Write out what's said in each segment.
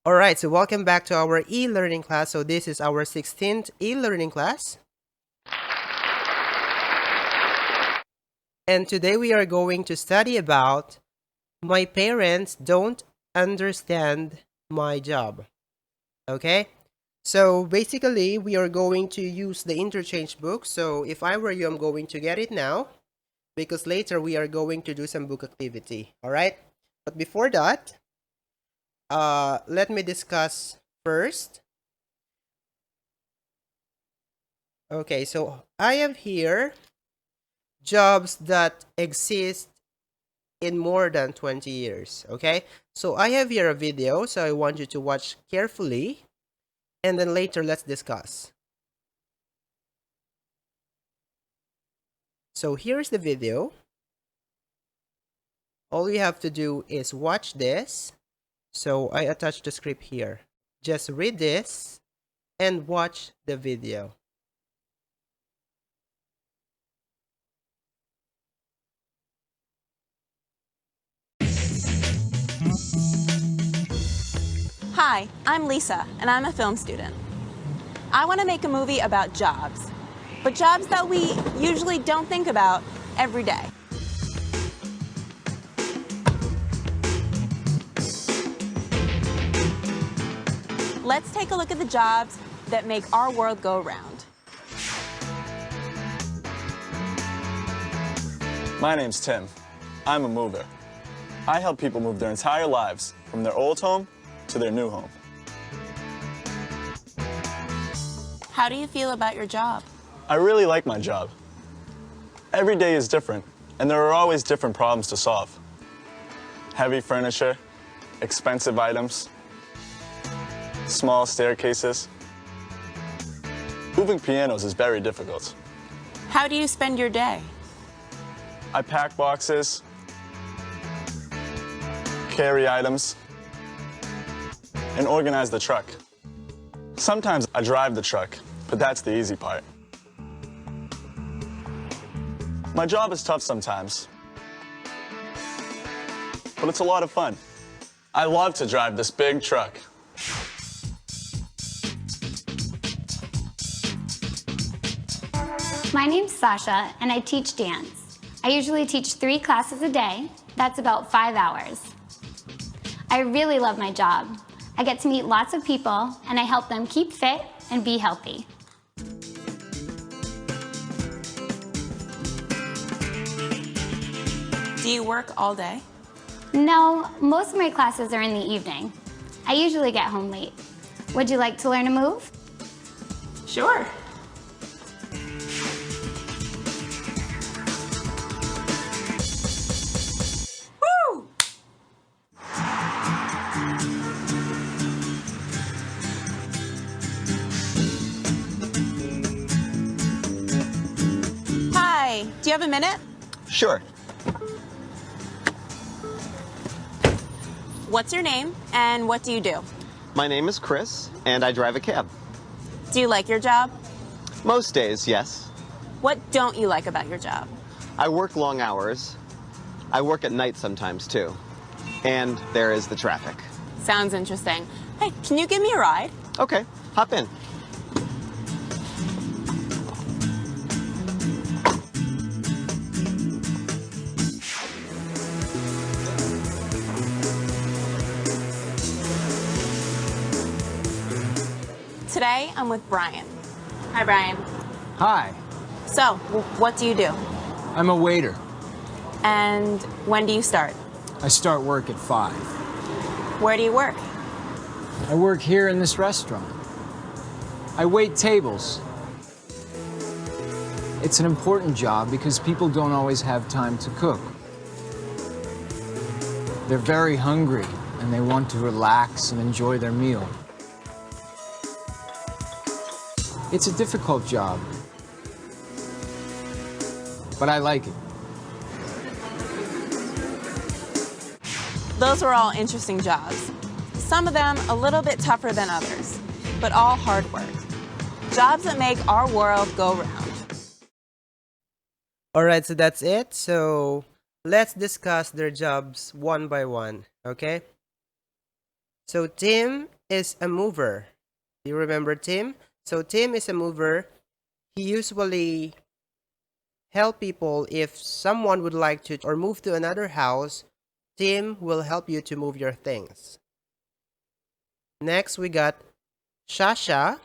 All right, so welcome back to our e-learning class. So this is our 16th e-learning class. And today we are going to study about my parents don't understand my job. Okay? So basically, we are going to use the interchange book. So if I were you, I'm going to get it now because later we are going to do some book activity. All right? But before that, let me discuss first. Okay, so I have here jobs that exist in more than 20 years. Okay, so I have here a video, so I want you to watch carefully and then later let's discuss. So here's the video. All you have to do is watch this. So I attached the script here. Just read this and watch the video. Hi, I'm Lisa, and I'm a film student. I want to make a movie about jobs, but jobs that we usually don't think about every day. Let's take a look at the jobs that make our world go round. My name's Tim. I'm a mover. I help people move their entire lives from their old home to their new home. How do you feel about your job? I really like my job. Every day is different, and there are always different problems to solve. Heavy furniture, expensive items, small staircases. Moving pianos is very difficult. How do you spend your day? I pack boxes, carry items, and organize the truck. Sometimes I drive the truck, but that's the easy part. My job is tough sometimes, but it's a lot of fun. I love to drive this big truck. My name's Sasha, and I teach dance. I usually teach 3 classes a day. That's about 5 hours. I really love my job. I get to meet lots of people, and I help them keep fit and be healthy. Do you work all day? No, most of my classes are in the evening. I usually get home late. Would you like to learn a move? Sure. Woo! Hi, do you have a minute? Sure. What's your name and what do you do? My name is Chris, and I drive a cab. Do you like your job? Most days, yes. What don't you like about your job? I work long hours. I work at night sometimes, too. And there is the traffic. Sounds interesting. Hey, can you give me a ride? Okay, hop in. Today, I'm with Brian. Hi, Brian. Hi, So, what do you do? I'm a waiter. And when do you start? I start work at 5. Where do you work? I work here in this restaurant. I wait tables. It's an important job because people don't always have time to cook. They're very hungry and they want to relax and enjoy their meal. It's a difficult job, but I like it. Those were all interesting jobs. Some of them a little bit tougher than others, but all hard work. Jobs that make our world go round. All right, so that's it. So let's discuss their jobs one by one, okay? So Tim is a mover. Do you remember Tim? So Tim is a mover. He usually help people if someone would like to or move to another house. Tim will help you to move your things. Next, we got Shasha.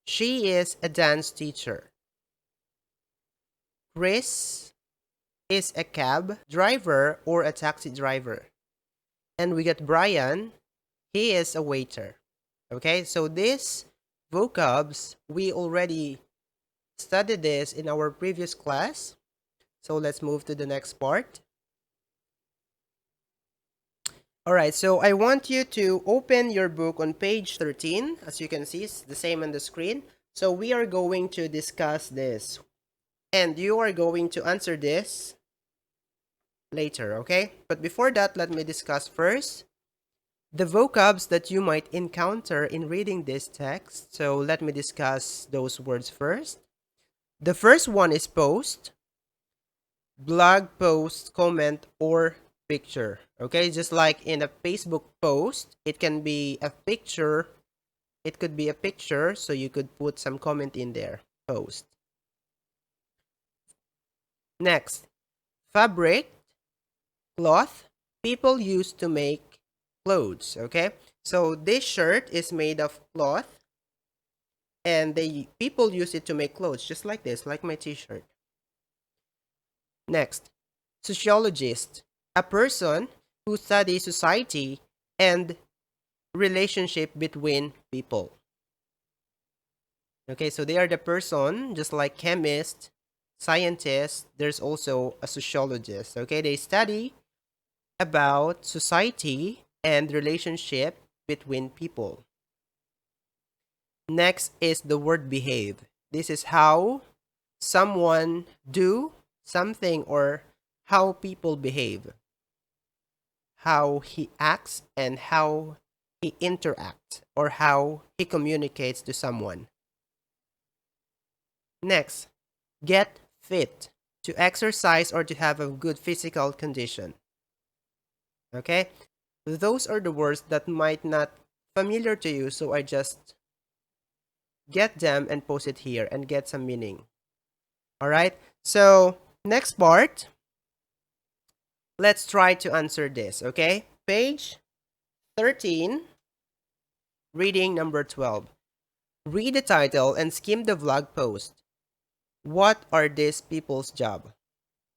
She is a dance teacher. Chris is a cab driver or a taxi driver. And we got Brian. He is a waiter. Okay, so these vocabs, we already studied this in our previous class. So let's move to the next part. Alright, so I want you to open your book on page 13. As you can see, it's the same on the screen. So we are going to discuss this. And you are going to answer this later, okay? But before that, let me discuss first the vocabs that you might encounter in reading this text. So let me discuss those words first. The first one is post, blog post, comment, or picture. Okay, just like in a Facebook post, it can be a picture. It could be a picture, so you could put some comment in there. Post. Next, fabric, cloth, people use to make clothes. Okay, so this shirt is made of cloth, and people use it to make clothes, just like this, like my t-shirt. Next, sociologist, a person who studies society and relationship between people. Okay, so they are the person, just like chemist, scientist, there's also a sociologist. Okay, they study about society and relationship between people. Next is the word behave. This is how someone do something or how people behave. How he acts and how he interacts or how he communicates to someone. Next, get fit, to exercise or to have a good physical condition. Okay? Those are the words that might not familiar to you, so I just get them and post it here and get some meaning. All right? So, next part, let's try to answer this, okay? Page 13, reading number 12. Read the title and skim the vlog post. What are these people's job?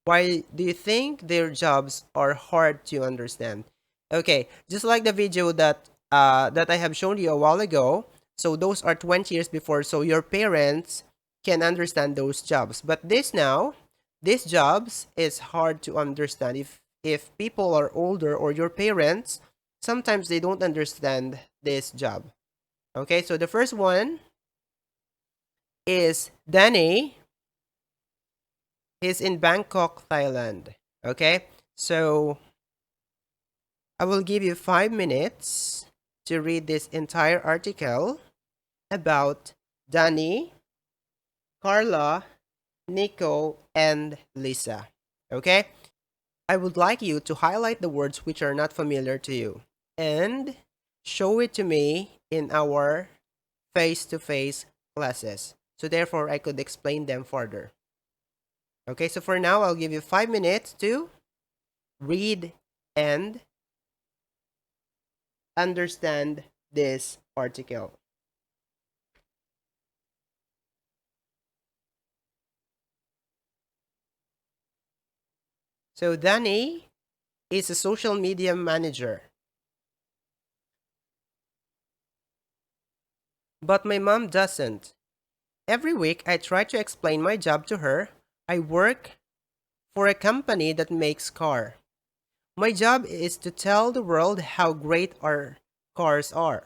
Why do you think their jobs are hard to understand? Okay, just like the video that that I have shown you a while ago. So those are 20 years before, so your parents can understand those jobs. But this now, these jobs is hard to understand. If people are older or your parents, sometimes they don't understand this job. Okay, so the first one is Danny. He's in Bangkok, Thailand. Okay, so I will give you 5 minutes to read this entire article about Danny, Carla, Nico, and Lisa. Okay, I would like you to highlight the words which are not familiar to you and show it to me in our face-to-face classes. So therefore, I could explain them further. Okay, so for now, I'll give you 5 minutes to read and understand this article. So Danny is a social media manager. But my mom doesn't. Every week, I try to explain my job to her. I work for a company that makes car. My job is to tell the world how great our cars are.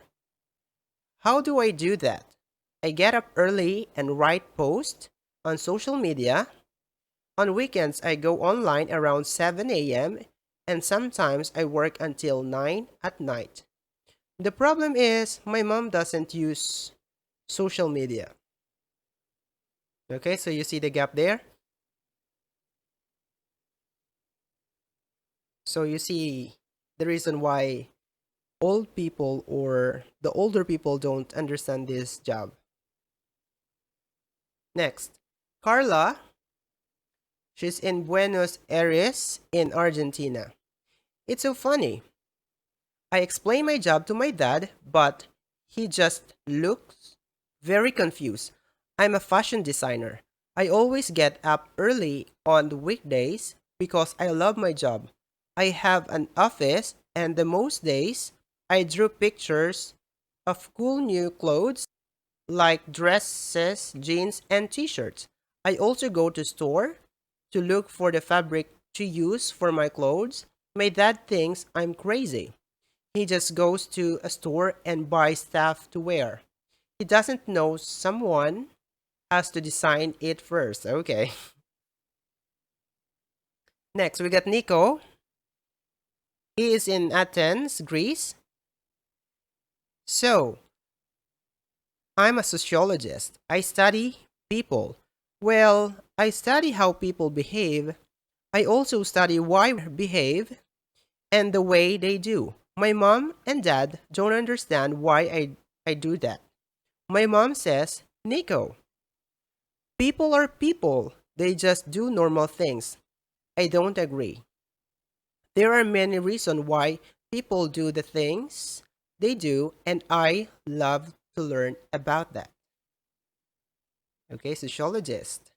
How do I do that? I get up early and write posts on social media. On weekends, I go online around 7 a.m. and sometimes I work until 9 at night. The problem is my mom doesn't use social media. Okay, so you see the gap there? So you see the reason why old people or the older people don't understand this job. Next, Carla. She's in Buenos Aires in Argentina. It's so funny. I explain my job to my dad, but he just looks very confused. I'm a fashion designer. I always get up early on the weekdays because I love my job. I have an office, and the most days I drew pictures of cool new clothes like dresses, jeans, and t-shirts. I also go to store to look for the fabric to use for my clothes. My dad thinks I'm crazy. He just goes to a store and buys stuff to wear. He doesn't know someone has to design it first. Okay. Next, we got Nico. He is in Athens, Greece. So, I'm a sociologist. I study people. Well, I study how people behave. I also study why they behave and the way they do. My mom and dad don't understand why I do that. My mom says, Nico, people are people. They just do normal things. I don't agree. There are many reasons why people do the things they do, and I love to learn about that. Okay, sociologist.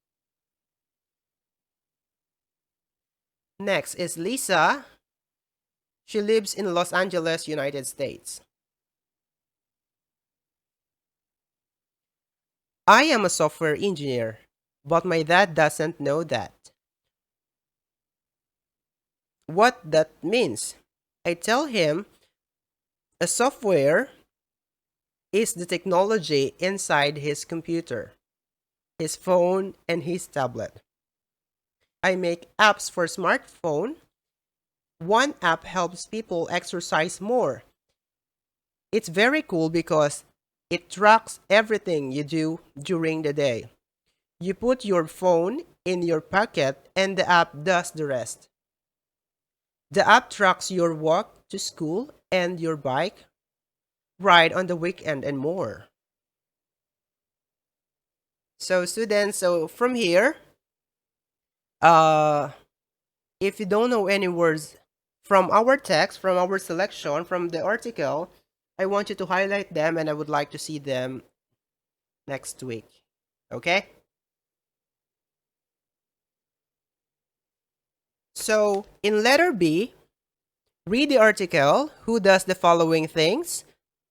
Next is Lisa. She lives in Los Angeles, United States. I am a software engineer, but my dad doesn't know that. What that means? I tell him a software is the technology inside his computer, his phone, and his tablet. I make apps for smartphone. One app helps people exercise more. It's very cool because it tracks everything you do during the day. You put your phone in your pocket and the app does the rest. The app tracks your walk to school and your bike ride on the weekend and more. So students, so from here, uh, if you don't know any words from our text, from our selection, from the article, I want you to highlight them and I would like to see them next week. Okay? So in letter B, read the article. Who does the following things?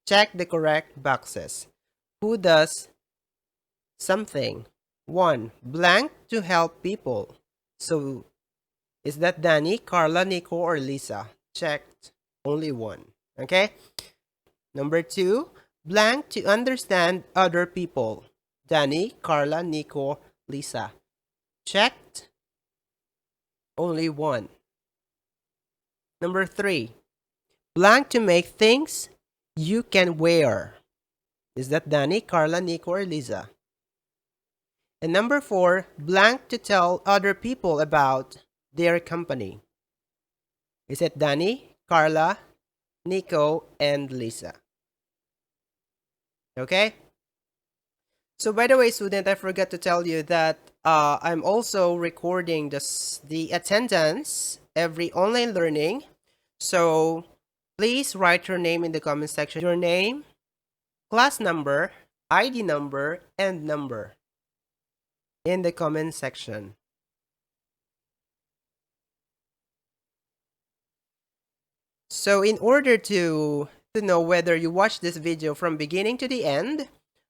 Check the correct boxes. Who does something? 1. Blank to help people. So is that Danny, Carla, Nico, or Lisa? Checked. Only one. Okay? Number 2. Blank to understand other people. Danny, Carla, Nico, Lisa. Checked. Only one. Number 3. Blank to make things you can wear. Is that Danny, Carla, Nico, or Lisa? And number 4. Blank to tell other people about their company. Is it Danny, Carla, Nico, and Lisa? Okay? So by the way, student, I forgot to tell you that I'm also recording the attendance every online learning. So please write your name in the comment section. Your name, class number, ID number, and number in the comment section. So in order to know whether you watch this video from beginning to the end,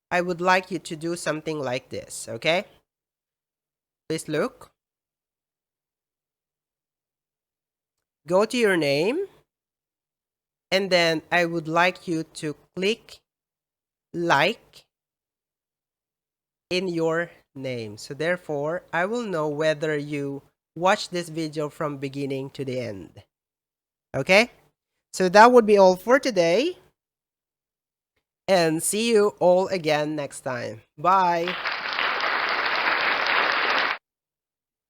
I would like you to do something like this, okay? Please look. Go to your name, and then I would like you to click like in your name. So therefore, I will know whether you watch this video from beginning to the end. Okay? So that would be all for today. And see you all again next time. Bye.